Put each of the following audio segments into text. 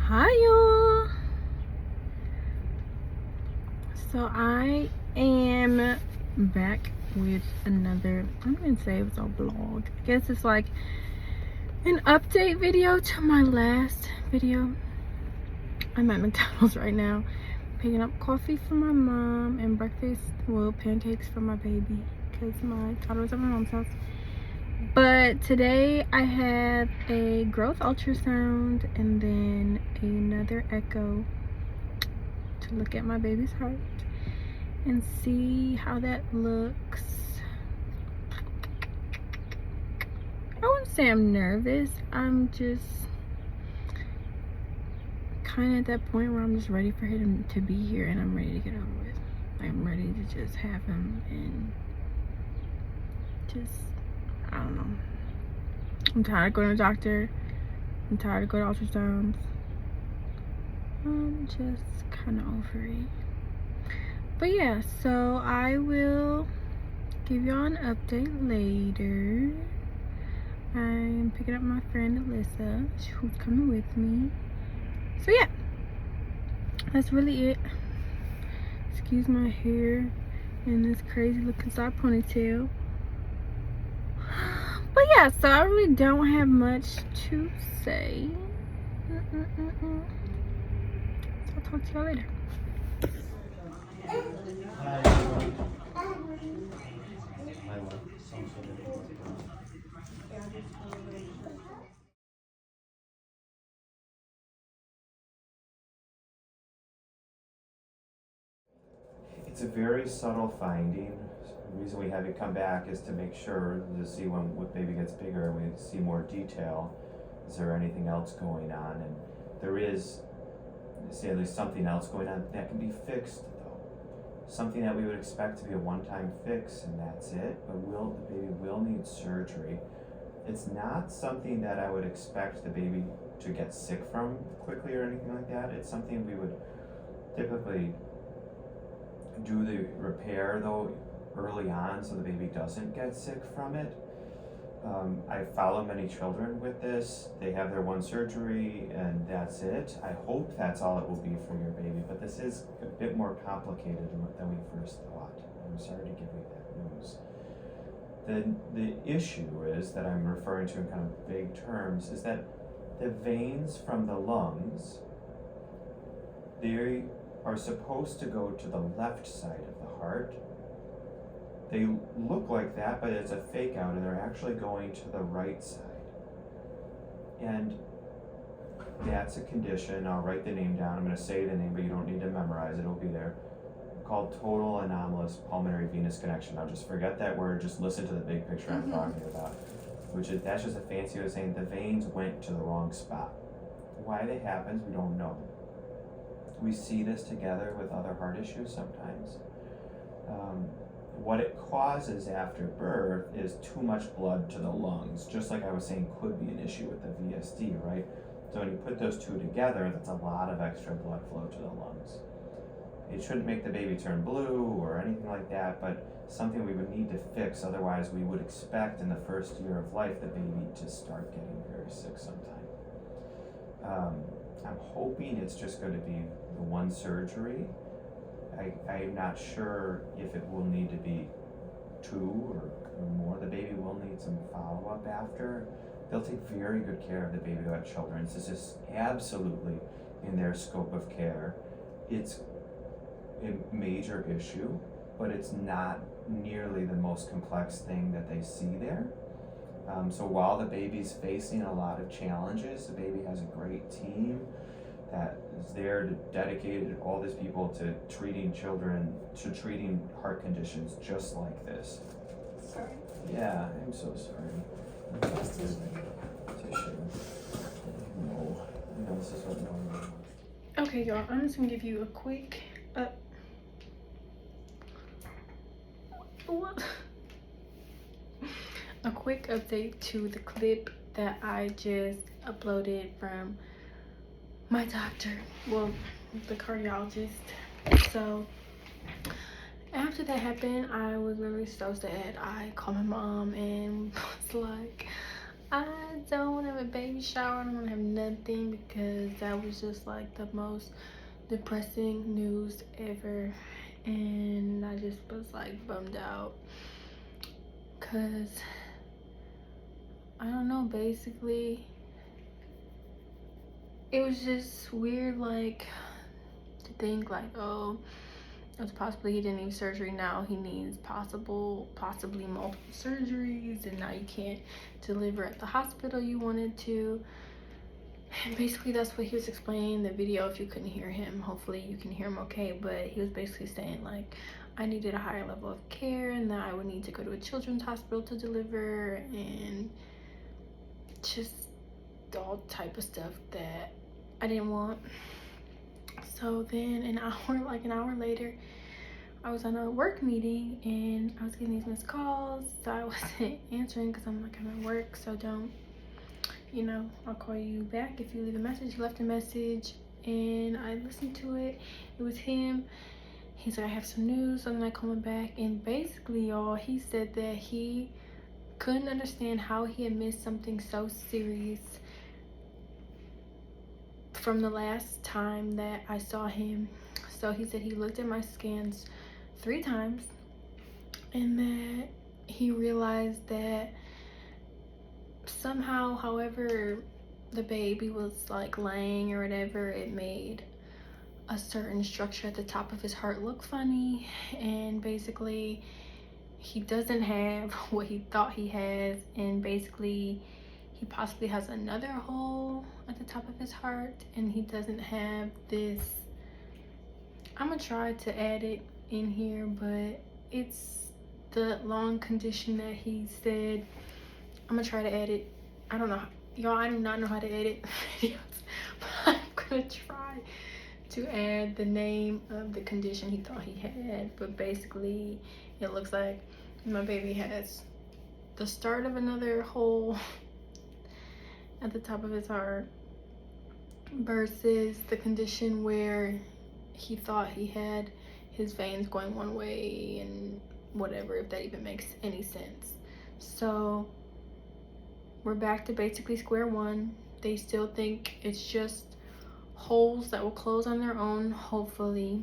Hi y'all. So I am back with another, I'm gonna say it's a vlog. I guess it's like an update video to my last video. I'm at McDonald's right now picking up coffee for my mom and breakfast, well, pancakes for my baby because my daughter was at my mom's house. But today I have a growth ultrasound and then another echo to look at my baby's heart and see how that looks. I wouldn't say I'm nervous. I'm just kind of at that point where I'm just ready for him to be here and I'm ready to get over with. I'm ready to just have him and just, I don't know. I'm tired of going to the doctor. I'm tired of going to ultrasounds. I'm just kind of over it. But yeah, so I will give y'all an update later. I'm picking up my friend Alyssa, who's coming with me. So yeah, that's really it. Excuse my hair and this crazy looking side ponytail. But yeah, so I really don't have much to say. So I'll talk to y'all later. It's a very subtle finding. The reason we have you come back is to make sure to see when baby gets bigger and we see more detail. Is there anything else going on? And there is, say there's something else going on that can be fixed though. Something that we would expect to be a one-time fix and that's it, but the baby will need surgery. It's not something that I would expect the baby to get sick from quickly or anything like that. It's something we would typically do the repair though early on so the baby doesn't get sick from it. I follow many children with this. They have their one surgery and that's it. I hope that's all it will be for your baby, but this is a bit more complicated than we first thought. I'm sorry to give you that news. The issue is that I'm referring to in kind of vague terms is that the veins from the lungs, they are supposed to go to the left side of the heart. They look like that, but it's a fake out and they're actually going to the right side. And that's a condition, I'll write the name down, I'm gonna say the name, but you don't need to memorize it, it'll be there, called total anomalous pulmonary venous connection. Now just forget that word, just listen to the big picture I'm talking about. That's just a fancy way of saying the veins went to the wrong spot. Why that happens, we don't know. We see this together with other heart issues sometimes. What it causes after birth is too much blood to the lungs, just like I was saying could be an issue with the VSD, right? So when you put those two together, that's a lot of extra blood flow to the lungs. It shouldn't make the baby turn blue or anything like that, but something we would need to fix, otherwise we would expect in the first year of life the baby to start getting very sick sometime. I'm hoping it's just going to be the one surgery. I'm not sure if it will need to be two or more. The baby will need some follow-up after. They'll take very good care of the baby who have children. This is absolutely in their scope of care. It's a major issue, but it's not nearly the most complex thing that they see there. So while the baby's facing a lot of challenges, the baby has a great team that is there to dedicate all these people to treating children, to treating heart conditions just like this. Sorry. Yeah, I'm so sorry. Tissue. No, this is what normal. Okay, y'all, I'm just gonna give you a quick a quick update to the clip that I just uploaded from my doctor, well, the cardiologist. So after that happened, I was literally so sad. I called my mom and was like, I don't want to have a baby shower. I don't want to have nothing because that was just like the most depressing news ever. And I just was like bummed out because I don't know, basically it was just weird, like to think like, oh, it's possibly he didn't need surgery, now he needs possibly multiple surgeries, and now you can't deliver at the hospital you wanted to. And basically that's what he was explaining in the video. If you couldn't hear him, hopefully you can hear him okay, but he was basically saying like I needed a higher level of care and that I would need to go to a children's hospital to deliver, and just all type of stuff that I didn't want. So then an hour later, I was on a work meeting and I was getting these missed calls, so I wasn't answering because I'm like, I'm at work, so don't, you know, I'll call you back if you leave a message. He left a message and I listened to it. It was him. He's like, I have some news. So then I call him back, and basically, y'all, he said that he couldn't understand how he had missed something so serious from the last time that I saw him. So he said he looked at my scans 3 times and that he realized that somehow, however the baby was like laying or whatever, it made a certain structure at the top of his heart look funny, and basically he doesn't have what he thought he has, and basically he possibly has another hole at the top of his heart, and he doesn't have this. I'm gonna try to add it in here, but it's the long condition that he said. I'm gonna try to add it. I don't know, y'all, I do not know how to edit videos, but I'm gonna try to add the name of the condition he thought he had. But basically it looks like my baby has the start of another hole at the top of his heart versus the condition where he thought he had his veins going one way and whatever, if that even makes any sense. So we're back to basically square one. They still think it's just holes that will close on their own, hopefully.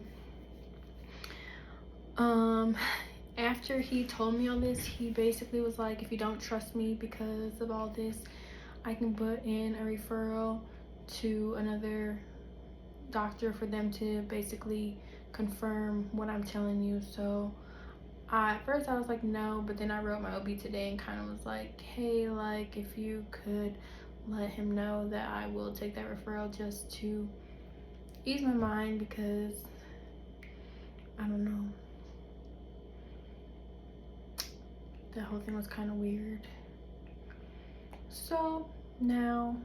After he told me all this, he basically was like, if you don't trust me because of all this, I can put in a referral to another doctor for them to basically confirm what I'm telling you. So at first I was like, no, but then I wrote my OB today and kind of was like, hey, like if you could let him know that I will take that referral, just to ease my mind, because I don't know, that whole thing was kind of weird. So now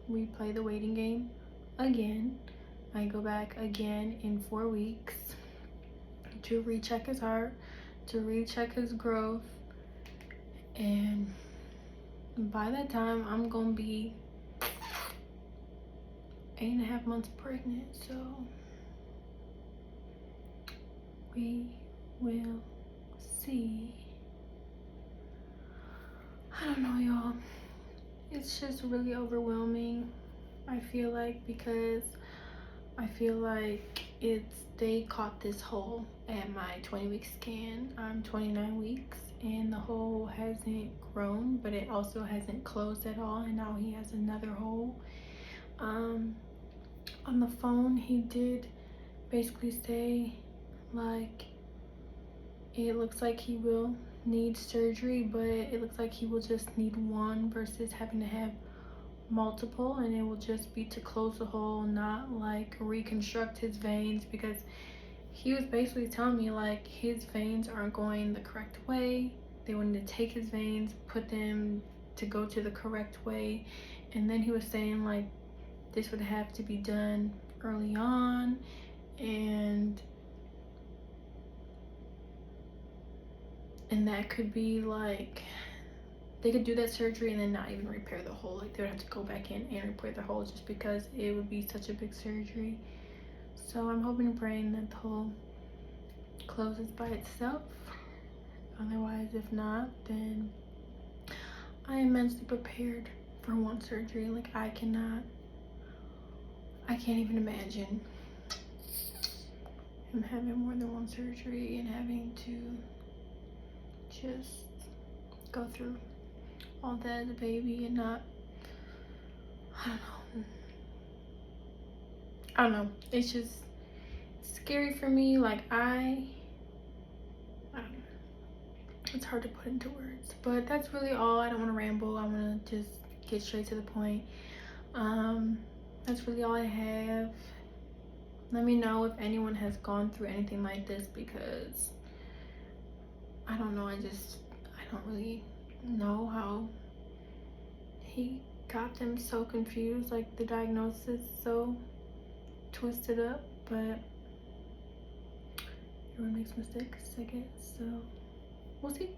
we play the waiting game again. I go back again in 4 weeks to recheck his heart, to recheck his growth, and by that time I'm gonna be 8.5 months pregnant. So we will see. I don't know, y'all. It's just really overwhelming, I feel like, because I feel like they caught this hole at my 20-week scan. I'm 29 weeks and the hole hasn't grown, but it also hasn't closed at all, and now he has another hole. On the phone he did basically say like it looks like he will need surgery, but it looks like he will just need one versus having to have multiple, and it will just be to close the hole, not like reconstruct his veins, because he was basically telling me like his veins aren't going the correct way. They wanted to take his veins, put them to go to the correct way, and then he was saying like this would have to be done early on, and that could be like they could do that surgery and then not even repair the hole. Like they would have to go back in and repair the hole, just because it would be such a big surgery. So I'm hoping and praying that the hole closes by itself. Otherwise, if not, then I am mentally prepared for one surgery. Like, I can't even imagine him having more than one surgery and having to just go through all that as a baby and not, I don't know. It's just scary for me. Like, I don't know. It's hard to put into words, but that's really all. I don't want to ramble. I want to just get straight to the point. That's really all I have. Let me know if anyone has gone through anything like this, because I don't know. I don't really know how he got them so confused, like the diagnosis so twisted up, but everyone makes mistakes, I guess, so we'll see.